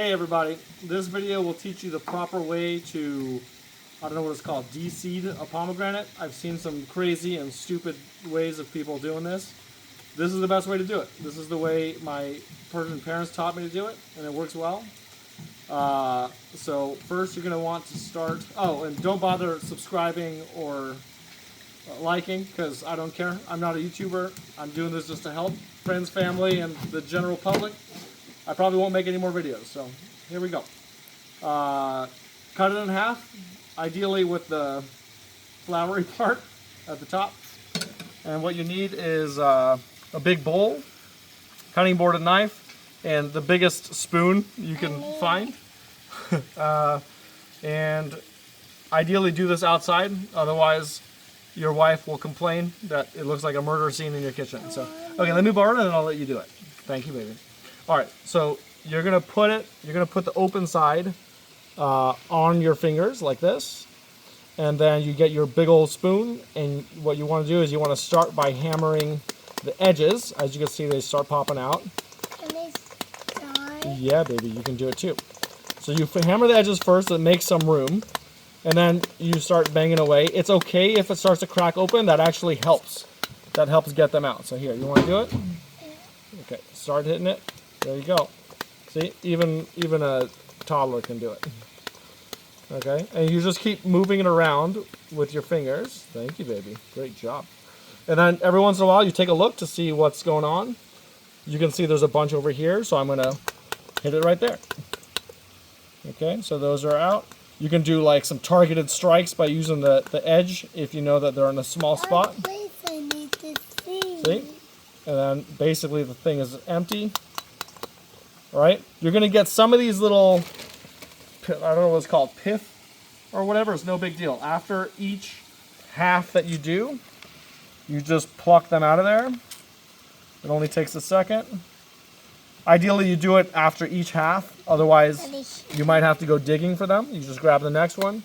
Hey everybody, this video will teach you the proper way to, I don't know what it's called, de-seed a pomegranate. I've seen some crazy and stupid ways of people doing this. This is the best way to do it. This is the way my Persian parents taught me to do it, and it works well. So first you're going to want to start, and don't bother subscribing or liking, because I don't care. I'm not a YouTuber. I'm doing this just to help friends, family, and the general public. I probably won't make any more videos, so here we go. Cut it in half, ideally with the floury part at the top. And what you need is a big bowl, cutting board and knife, and the biggest spoon you can find. And ideally do this outside, otherwise your wife will complain that it looks like a murder scene in your kitchen. So, okay, let me borrow it and then I'll let you do it. Thank you, baby. All right, so you're gonna put the open side on your fingers like this, and then you get your big old spoon, and what you want to do is you want to start by hammering the edges. As you can see, they start popping out. Can I start? Yeah, baby, you can do it too. So you hammer the edges first, it makes some room, and then you start banging away. It's okay if it starts to crack open. That actually helps. That helps get them out. So here, you want to do it? Okay, start hitting it. There you go. See, even a toddler can do it. Okay, and you just keep moving it around with your fingers. Thank you, baby. Great job. And then every once in a while, you take a look to see what's going on. You can see there's a bunch over here, so I'm going to hit it right there. Okay, so those are out. You can do like some targeted strikes by using the edge if you know that they're in a small spot. Place I need to see. See? And then basically the thing is empty. All right, you're gonna get some of these little, I don't know what it's called, pith or whatever. It's no big deal. After each half that you do, you just pluck them out of there. It only takes a second. Ideally, you do it after each half. Otherwise, you might have to go digging for them. You just grab the next one.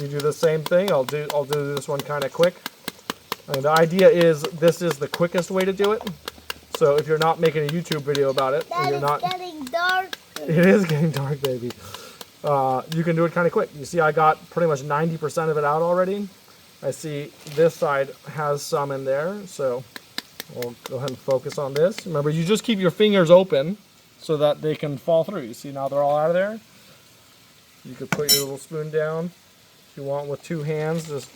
You do the same thing. I'll do this one kind of quick. And the idea is this is the quickest way to do it. So if you're not making a YouTube video about it, and you're not, getting dark. it is getting dark, baby. You can do it kind of quick. You see, I got pretty much 90% of it out already. I see this side has some in there, so we'll go ahead and focus on this. Remember, you just keep your fingers open so that they can fall through. You see, now they're all out of there. You could put your little spoon down if you want with two hands. Just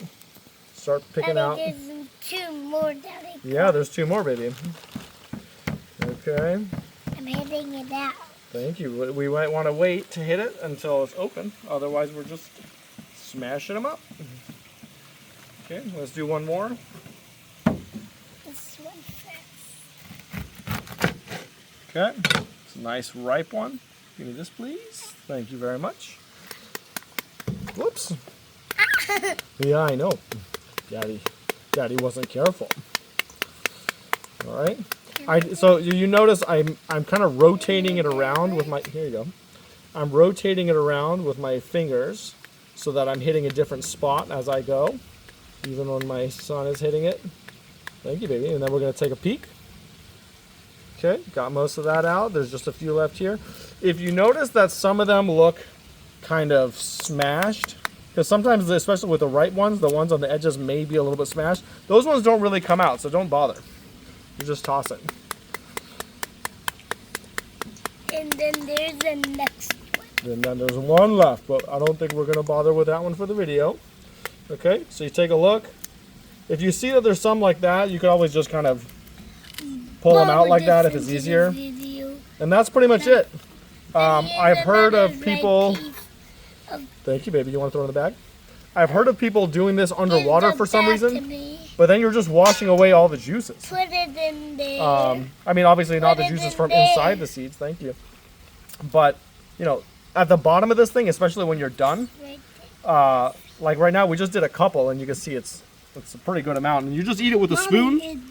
start picking out. There's two more, Daddy. Yeah, there's two more, baby. Okay. I'm hitting it out. Thank you. We might want to wait to hit it until it's open. Otherwise, we're just smashing them up. Okay, let's do one more. This one first. Okay, it's a nice ripe one. Give me this, please. Thank you very much. Whoops. Yeah, I know. Daddy wasn't careful. All right. So you notice I'm kind of rotating it around with my, here you go. I'm rotating it around with my fingers so that I'm hitting a different spot as I go, even when my son is hitting it. Thank you, baby. And then we're going to take a peek. Okay, got most of that out. There's just a few left here. If you notice that some of them look kind of smashed, because sometimes, especially with the ripe ones, the ones on the edges may be a little bit smashed. Those ones don't really come out, so don't bother. You just toss it. And then there's the next one. And then there's one left, but I don't think we're going to bother with that one for the video. Okay, so you take a look. If you see that there's some like that, you can always just kind of pull them out like that if it's easier. And that's pretty much it. I've heard of people... Thank you, baby. You want to throw it in the bag? I've heard of people doing this underwater for some reason. But then you're just washing away all the juices. Put it in there. I mean, obviously not the juices from inside the seeds. Thank you. But, you know, at the bottom of this thing, especially when you're done, like right now, we just did a couple, and you can see it's a pretty good amount. And you just eat it with a spoon.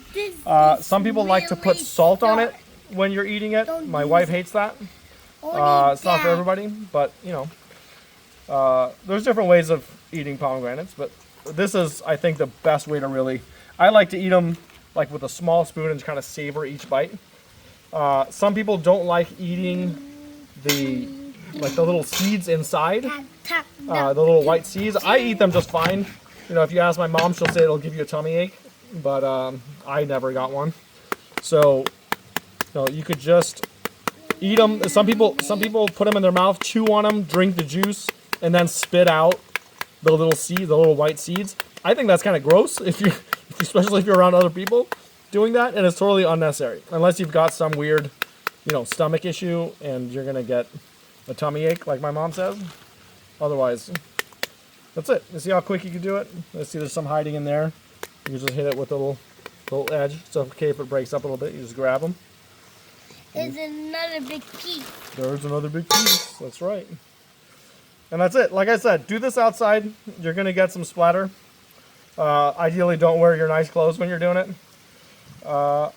Some people like to put salt on it when you're eating it. My wife hates that. It's not for everybody, but, you know, there's different ways of eating pomegranates, but this is, I think, the best way to really... I like to eat them like with a small spoon and kind of savor each bite. Some people don't like eating the like the little seeds inside, Tap, the little white seeds. I eat them just fine. You know, if you ask my mom, she'll say it'll give you a tummy ache, but I never got one. So, you know, you could just eat them. Some people put them in their mouth, chew on them, drink the juice, and then spit out the little seed, the little white seeds. I think that's kind of gross especially if you're around other people doing that, and it's totally unnecessary. Unless you've got some weird, you know, stomach issue and you're gonna get a tummy ache, like my mom says. Otherwise, that's it. You see how quick you can do it? Let's see, there's some hiding in there. You can just hit it with a little edge. So okay, if it breaks up a little bit, you just grab them. There's another big piece. There's another big piece. That's right. And that's it. Like I said, do this outside. You're gonna get some splatter. Ideally, don't wear your nice clothes when you're doing it.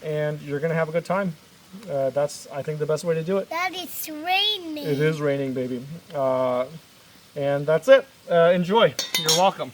And you're going to have a good time. That's, I think, the best way to do it. Dad, it's raining. It is raining, baby. And that's it. Enjoy. You're welcome.